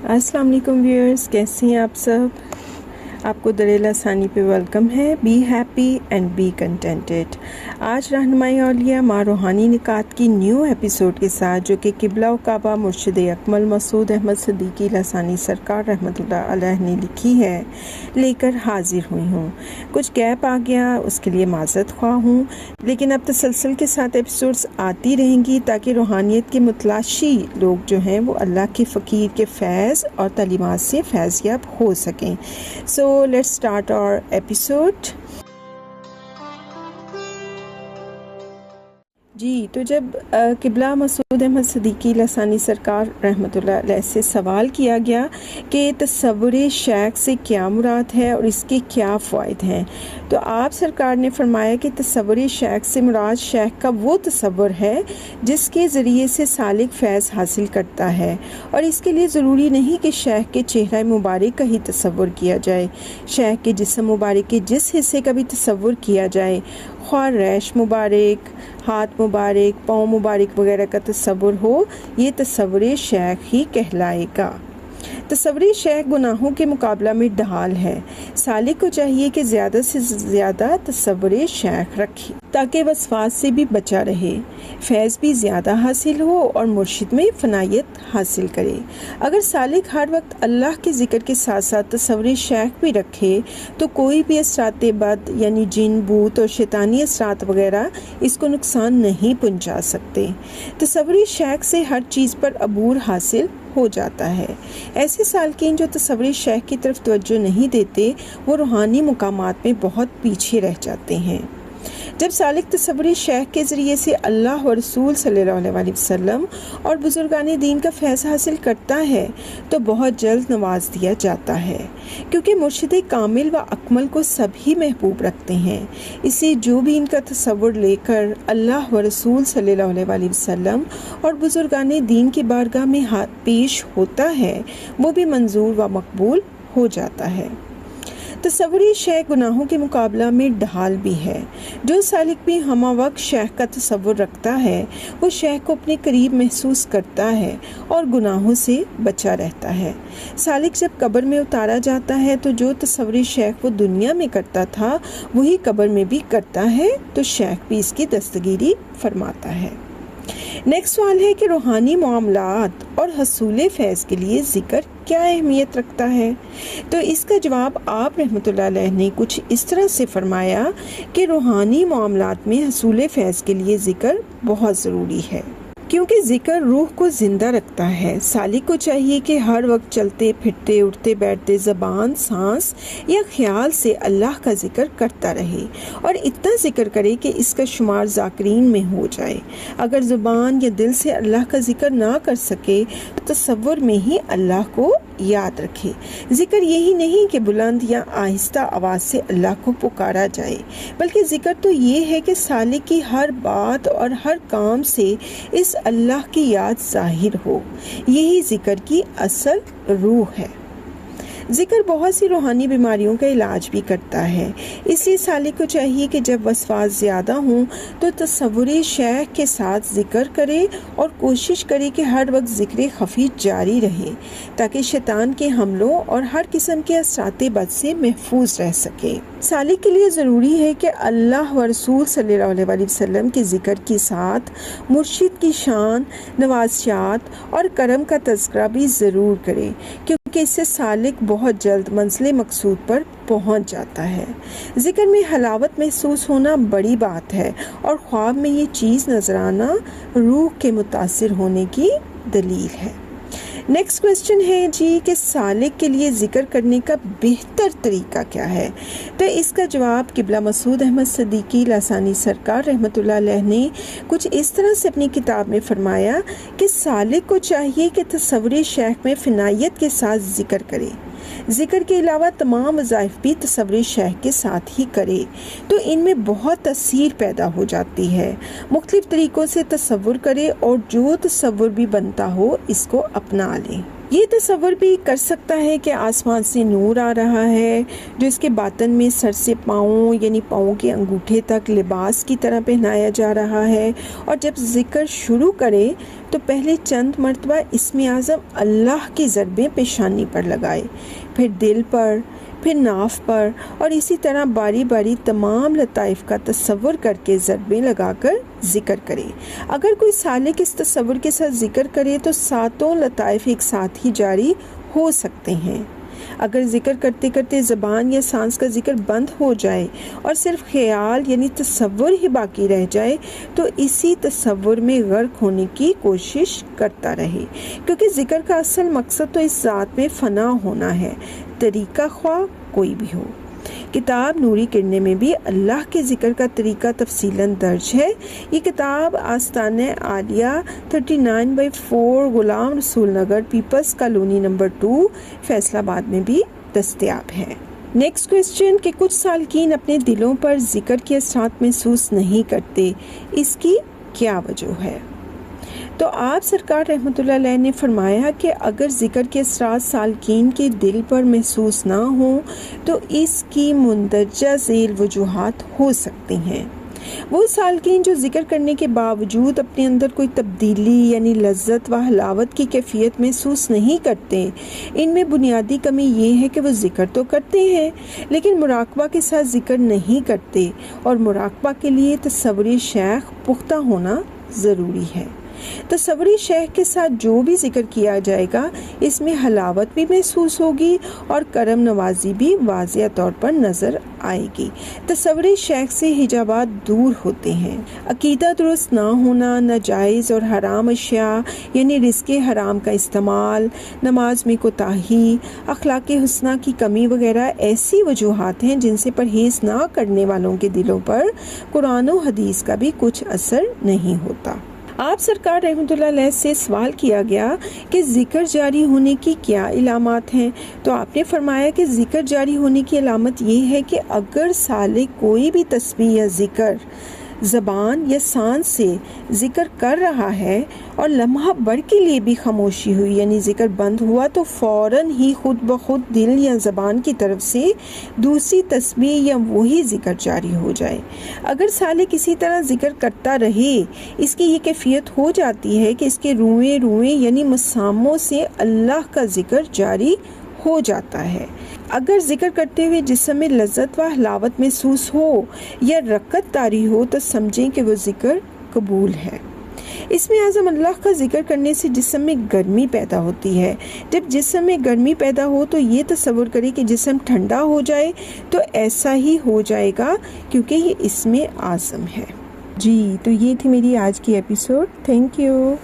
अस्सलाम वालेकुम व्यूअर्स, कैसे हैं आप सब। आपको दरेल आसानी पे वेलकम है। Be happy and be contented. आज रहनुमाई औलिया माँ रूहानी निकात की न्यू एपिसोड के साथ, जो कि किबला काबा मुर्शिद अकमल मसूद अहमद सिद्दीकी लसानी सरकार रहमतुल्लाह अलैह ने लिखी है, लेकर हाजिर हुई हूँ। कुछ गैप आ गया, उसके लिए माज़रत ख्वाह हूँ, लेकिन अब तसलसल के साथ एपिसोड्स आती रहेंगी ताकि रूहानियत के मुतलाशी लोग जो हैं वो अल्लाह के फ़कीर के फैज़ और तालीमात से फैज़याब हो सकें। So let's start our episode. जी, तो जब किबला मसूद अहमद सिद्दीकी लसानी सरकार रहमतुल्लाह अलैह से सवाल किया गया कि तसव्वुर शैख से क्या मुराद है और इसके क्या फ़वाइद हैं, तो आप सरकार ने फरमाया कि तसव्वुर शैख से मुराद शैख का वो तसव्वुर है जिसके ज़रिए से सालिक फैज़ हासिल करता है, और इसके लिए ज़रूरी नहीं कि शैख के चेहरा मुबारक का ही तसव्वुर किया जाए। शैख के जिस्म मुबारक के जिस हिस्से का भी तसव्वुर किया जाए, ख्वाह रैश मुबारक, हाथ मुबारक, पाँव मुबारक वगैरह का तसव्वुर हो, ये तसव्वुर शैख ही कहलाएगा। तसव्वुर शैख गुनाहों के मुकाबला में ढाल है। सालिक को चाहिए कि ज़्यादा से ज़्यादा तसव्वुर शैख रखे ताकि वसवास से भी बचा रहे, फैज़ भी ज़्यादा हासिल हो और मुर्शिद में फनायत हासिल करे। अगर सालिक हर वक्त अल्लाह के ज़िक्र के साथ साथ तसव्वुर शैख भी रखे तो कोई भी असरात बद यानी जिन, भूत और शैतानी असरात वगैरह इसको नुकसान नहीं पहुंचा सकते। तसव्वुर शैख से हर चीज़ पर अबूर हासिल हो जाता है। ऐसे सालकीन जो तसव्वुर शैख की तरफ तवज्जो नहीं देते, वो रूहानी मुकामात में बहुत पीछे रह जाते हैं। जब सालिक तसव्वुर शैख के ज़रिए से अल्लाह और रसूल सल्लल्लाहु अलैहि वसल्लम और बुजुर्गान दीन का फैज़ हासिल करता है तो बहुत जल्द नवाज दिया जाता है, क्योंकि मुर्शिद कामिल व अकमल को सभी महबूब रखते हैं। इसे जो भी इनका तसव्वुर लेकर अल्लाह व रसूल सल्लल्लाहु अलैहि वसल्लम और बुजुर्गान दीन की बारगाह में पेश होता है, वो भी मंजूर व मकबूल हो जाता है। तसव्वुर शैख गुनाहों के मुकाबला में ढाल भी है। जो सालिक भी हमा वक्त शैख का तसव्वुर रखता है, वो शैख को अपने करीब महसूस करता है और गुनाहों से बचा रहता है। सालिक जब कब्र में उतारा जाता है तो जो तसव्वुर शैख वो दुनिया में करता था, वही कब्र में भी करता है, तो शैख भी इसकी दस्तगीरी फरमाता है। नेक्स्ट सवाल है कि रूहानी मामलात और हसूल फैज़ के लिए ज़िक्र क्या अहमियत रखता है, तो इसका जवाब आप रहमतुल्लाह अलैह ने कुछ इस तरह से फरमाया कि रूहानी मामलात में हसूल फैज़ के लिए ज़िक्र बहुत ज़रूरी है, क्योंकि ज़िक्र रूह को ज़िंदा रखता है। सालिक को चाहिए कि हर वक्त चलते फिरते उठते बैठते ज़बान, सांस या ख्याल से अल्लाह का ज़िक्र करता रहे, और इतना ज़िक्र करे कि इसका शुमार ज़ाकिरीन में हो जाए। अगर ज़ुबान या दिल से अल्लाह का ज़िक्र ना कर सके तो तसव्वुर में ही अल्लाह को याद रखे। ज़िक्र यही नहीं कि बुलंद या आहिस्ता आवाज़ से अल्लाह को पुकारा जाए, बल्कि ज़िक्र तो ये है कि सालिक की हर बात और हर काम से इस अल्लाह की याद ज़ाहिर हो। यही ज़िक्र की असल रूह है। ज़िक्र बहुत सी रूहानी बीमारियों का इलाज भी करता है, इसलिए सालिक को चाहिए कि जब वसवास ज़्यादा हों तो तसव्वुर शैख के साथ ज़िक्र करे और कोशिश करे कि हर वक्त ज़िक्र खफ़ी जारी रहे, ताकि शैतान के हमलों और हर किस्म के असरात बद से महफूज रह सके। सालिक के लिए ज़रूरी है कि अल्लाह व रसूल सल्लल्लाहु अलैहि वसल्लम के ज़िक्र के साथ मुर्शिद की शान, नवाज़शात और करम का तज़किरा भी ज़रूर करे, क्योंकि इससे सालिक बहुत जल्द मंज़िल मकसूद पर पहुंच जाता है। ज़िक्र में हलावत महसूस होना बड़ी बात है, और ख्वाब में ये चीज़ नजर आना रूह के मुतासिर होने की दलील है। नेक्स्ट क्वेश्चन है जी कि सालिक के लिए ज़िक्र करने का बेहतर तरीका क्या है, तो इसका जवाब किबला मसूद अहमद सिद्दीकी लसानी सरकार रहमतुल्लाह अलैह ने कुछ इस तरह से अपनी किताब में फरमाया कि सालिक को चाहिए कि तसव्वुर शैख में फनायत के साथ ज़िक्र करे। ज़िक्र के अलावा तमाम वज़ाइफ भी तसव्वुर शैख के साथ ही करे, तो इनमें बहुत तसीर पैदा हो जाती है। मुख्तलिफ तरीक़ों से तसव्वुर करे और जो तसव्वुर भी बनता हो इसको अपना लें। یہ تصور بھی کر سکتا ہے کہ آسمان سے نور آ رہا ہے جو اس کے باطن میں سر سے پاؤں یعنی پاؤں کے انگوٹھے تک لباس کی طرح پہنایا جا رہا ہے، اور جب ذکر شروع کرے تو پہلے چند مرتبہ اسم اعظم اللہ کی ضربیں پیشانی پر لگائے، پھر دل پر، پھر ناف پر، اور اسی طرح باری باری تمام لطائف کا تصور کر کے ضربیں لگا کر ذکر کرے۔ اگر کوئی سالک اس تصور کے ساتھ ذکر کرے تو ساتوں لطائف ایک ساتھ ہی جاری ہو سکتے ہیں۔ اگر ذکر کرتے کرتے زبان یا سانس کا ذکر بند ہو جائے اور صرف خیال یعنی تصور ہی باقی رہ جائے تو اسی تصور میں غرق ہونے کی کوشش کرتا رہے، کیونکہ ذکر کا اصل مقصد تو اس ذات میں فنا ہونا ہے، طریقہ خواہ کوئی بھی ہو۔ کتاب نوری کرنے میں بھی اللہ کے ذکر کا طریقہ تفصیلاً درج ہے۔ یہ کتاب آستانہ عالیہ 39/4 Ghulam Rasool Nagar, people's colony number 2، Faisalabad میں بھی دستیاب ہے۔ نیکسٹ کویسچن کہ کچھ سالکین اپنے دلوں پر ذکر کے اثرات محسوس نہیں کرتے، اس کی کیا وجہ ہے؟ تو آپ سرکار رحمۃ اللہ علیہ نے فرمایا کہ اگر ذکر کے اثرات سالکین کے دل پر محسوس نہ ہوں تو اس کی مندرجہ ذیل وجوہات ہو سکتی ہیں۔ وہ سالکین جو ذکر کرنے کے باوجود اپنے اندر کوئی تبدیلی یعنی لذت و حلاوت کی کیفیت محسوس نہیں کرتے، ان میں بنیادی کمی یہ ہے کہ وہ ذکر تو کرتے ہیں لیکن مراقبہ کے ساتھ ذکر نہیں کرتے، اور مراقبہ کے لیے تصور شیخ پختہ ہونا ضروری ہے۔ تصوری شیخ کے ساتھ جو بھی ذکر کیا جائے گا اس میں حلاوت بھی محسوس ہوگی اور کرم نوازی بھی واضح طور پر نظر آئے گی۔ تصوری شیخ سے حجابات دور ہوتے ہیں۔ عقیدہ درست نہ ہونا، ناجائز اور حرام اشیاء یعنی رزق حرام کا استعمال، نماز میں کوتاہی، اخلاق حسنہ کی کمی وغیرہ ایسی وجوہات ہیں جن سے پرہیز نہ کرنے والوں کے دلوں پر قرآن و حدیث کا بھی کچھ اثر نہیں ہوتا۔ آپ سرکار رحمۃ اللہ علیہ سے سوال کیا گیا کہ ذکر جاری ہونے کی کیا علامات ہیں، تو آپ نے فرمایا کہ ذکر جاری ہونے کی علامت یہ ہے کہ اگر سالک کوئی بھی تسبیح یا ذکر زبان یا سانس سے ذکر کر رہا ہے اور لمحہ بھر کے لیے بھی خاموشی ہوئی یعنی ذکر بند ہوا تو فوراً ہی خود بخود دل یا زبان کی طرف سے دوسری تسبیح یا وہی ذکر جاری ہو جائے۔ اگر سالک اسی طرح ذکر کرتا رہے اس کی یہ کیفیت ہو جاتی ہے کہ اس کے روئیں روئیں یعنی مساموں سے اللہ کا ذکر جاری ہو جاتا ہے۔ اگر ذکر کرتے ہوئے جسم میں لذت و حلاوت محسوس ہو یا رکعت طاری ہو تو سمجھیں کہ وہ ذکر قبول ہے۔ اس میں اعظم اللہ کا ذکر کرنے سے جسم میں گرمی پیدا ہوتی ہے۔ جب جسم میں گرمی پیدا ہو تو یہ تصور کرے کہ جسم ٹھنڈا ہو جائے تو ایسا ہی ہو جائے گا کیونکہ یہ اس میں اعظم ہے۔ جی تو یہ تھی میری آج کی ایپیسوڈ۔ Thank you.